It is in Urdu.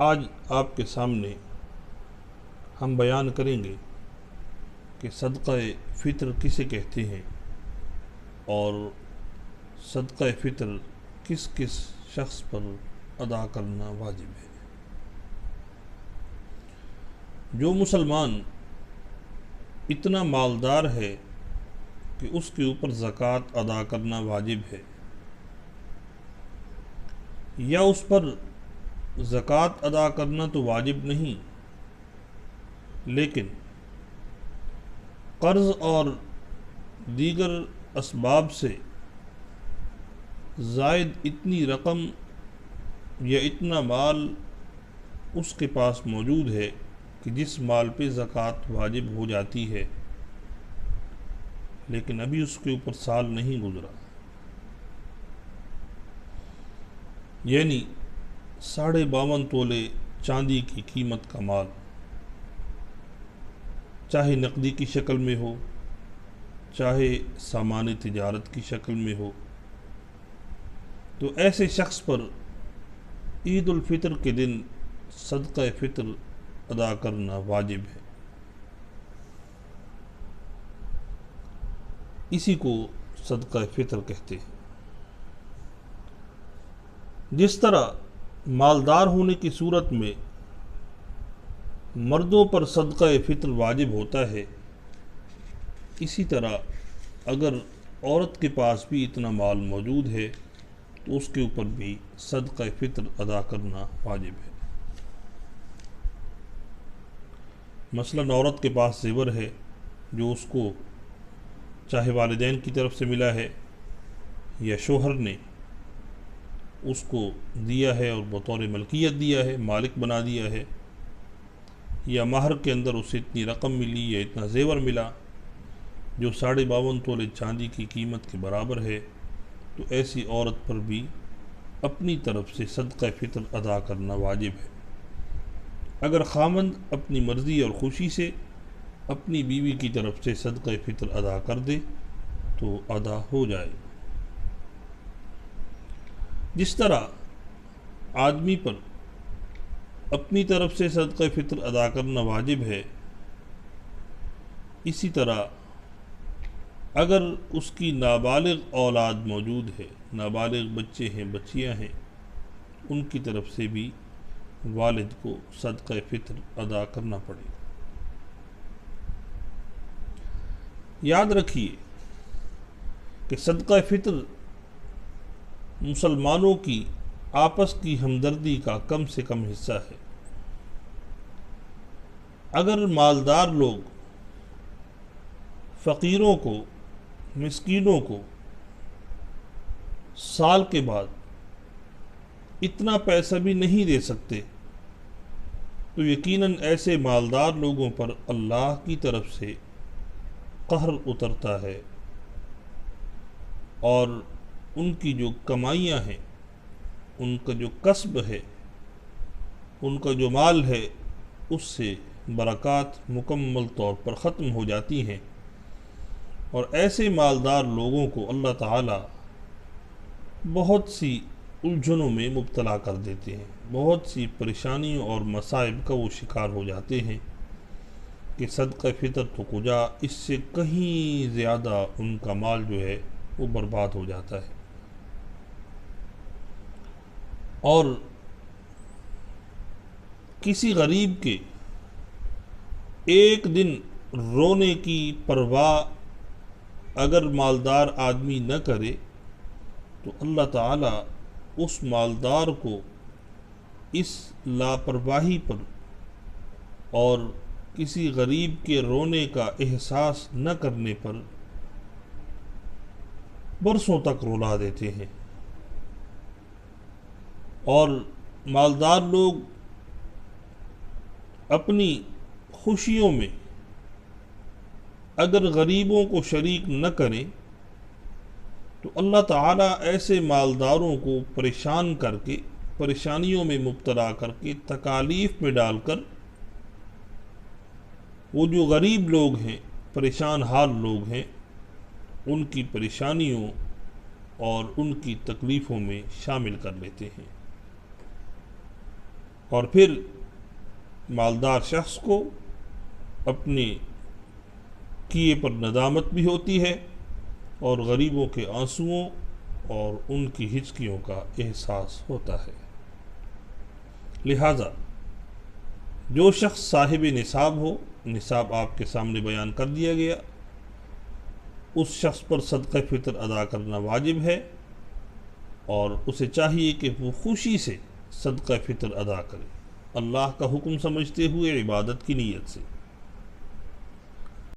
آج آپ کے سامنے ہم بیان کریں گے کہ صدقہ فطر کسے کہتے ہیں اور صدقہ فطر کس کس شخص پر ادا کرنا واجب ہے۔ جو مسلمان اتنا مالدار ہے کہ اس کے اوپر زکوٰۃ ادا کرنا واجب ہے یا اس پر زکوٰۃ ادا کرنا تو واجب نہیں لیکن قرض اور دیگر اسباب سے زائد اتنی رقم یا اتنا مال اس کے پاس موجود ہے کہ جس مال پہ زکوٰۃ واجب ہو جاتی ہے لیکن ابھی اس کے اوپر سال نہیں گزرا، یعنی 52.5 تولے چاندی کی قیمت کا مال، چاہے نقدی کی شکل میں ہو چاہے سامان تجارت کی شکل میں ہو، تو ایسے شخص پر عید الفطر کے دن صدقہ فطر ادا کرنا واجب ہے۔ اسی کو صدقہ فطر کہتے ہیں۔ جس طرح مالدار ہونے کی صورت میں مردوں پر صدقہ فطر واجب ہوتا ہے، اسی طرح اگر عورت کے پاس بھی اتنا مال موجود ہے تو اس کے اوپر بھی صدقہ فطر ادا کرنا واجب ہے۔ مثلا عورت کے پاس زیور ہے جو اس کو چاہے والدین کی طرف سے ملا ہے یا شوہر نے اس کو دیا ہے اور بطور ملکیت دیا ہے، مالک بنا دیا ہے، یا مہر کے اندر اسے اتنی رقم ملی یا اتنا زیور ملا جو 52.5 تولے چاندی کی قیمت کے برابر ہے، تو ایسی عورت پر بھی اپنی طرف سے صدقہ فطر ادا کرنا واجب ہے۔ اگر خاوند اپنی مرضی اور خوشی سے اپنی بیوی کی طرف سے صدقہ فطر ادا کر دے تو ادا ہو جائے۔ جس طرح آدمی پر اپنی طرف سے صدقہ فطر ادا کرنا واجب ہے، اسی طرح اگر اس کی نابالغ اولاد موجود ہے، نابالغ بچے ہیں بچیاں ہیں، ان کی طرف سے بھی والد کو صدقہ فطر ادا کرنا پڑے گا۔ یاد رکھیے کہ صدقہ فطر مسلمانوں کی آپس کی ہمدردی کا کم سے کم حصہ ہے۔ اگر مالدار لوگ فقیروں کو، مسکینوں کو سال کے بعد اتنا پیسہ بھی نہیں دے سکتے تو یقیناً ایسے مالدار لوگوں پر اللہ کی طرف سے قہر اترتا ہے اور ان کی جو کمائیاں ہیں، ان کا جو کسب ہے، ان کا جو مال ہے، اس سے برکات مکمل طور پر ختم ہو جاتی ہیں، اور ایسے مالدار لوگوں کو اللہ تعالی بہت سی الجھنوں میں مبتلا کر دیتے ہیں، بہت سی پریشانیوں اور مصائب کا وہ شکار ہو جاتے ہیں کہ صدقہ فطر تو کجا، اس سے کہیں زیادہ ان کا مال جو ہے وہ برباد ہو جاتا ہے۔ اور کسی غریب کے ایک دن رونے کی پرواہ اگر مالدار آدمی نہ کرے تو اللہ تعالی اس مالدار کو اس لاپرواہی پر اور کسی غریب کے رونے کا احساس نہ کرنے پر برسوں تک رلا دیتے ہیں۔ اور مالدار لوگ اپنی خوشیوں میں اگر غریبوں کو شریک نہ کریں تو اللہ تعالیٰ ایسے مالداروں کو پریشان کر کے، پریشانیوں میں مبتلا کر کے، تکالیف میں ڈال کر، وہ جو غریب لوگ ہیں، پریشان حال لوگ ہیں، ان کی پریشانیوں اور ان کی تکلیفوں میں شامل کر لیتے ہیں۔ اور پھر مالدار شخص کو اپنے کیے پر ندامت بھی ہوتی ہے اور غریبوں کے آنسوؤں اور ان کی ہچکیوں کا احساس ہوتا ہے۔ لہٰذا جو شخص صاحب نصاب ہو، نصاب آپ کے سامنے بیان کر دیا گیا، اس شخص پر صدقہ فطر ادا کرنا واجب ہے اور اسے چاہیے کہ وہ خوشی سے صدقہ فطر ادا کرے، اللہ کا حکم سمجھتے ہوئے عبادت کی نیت سے۔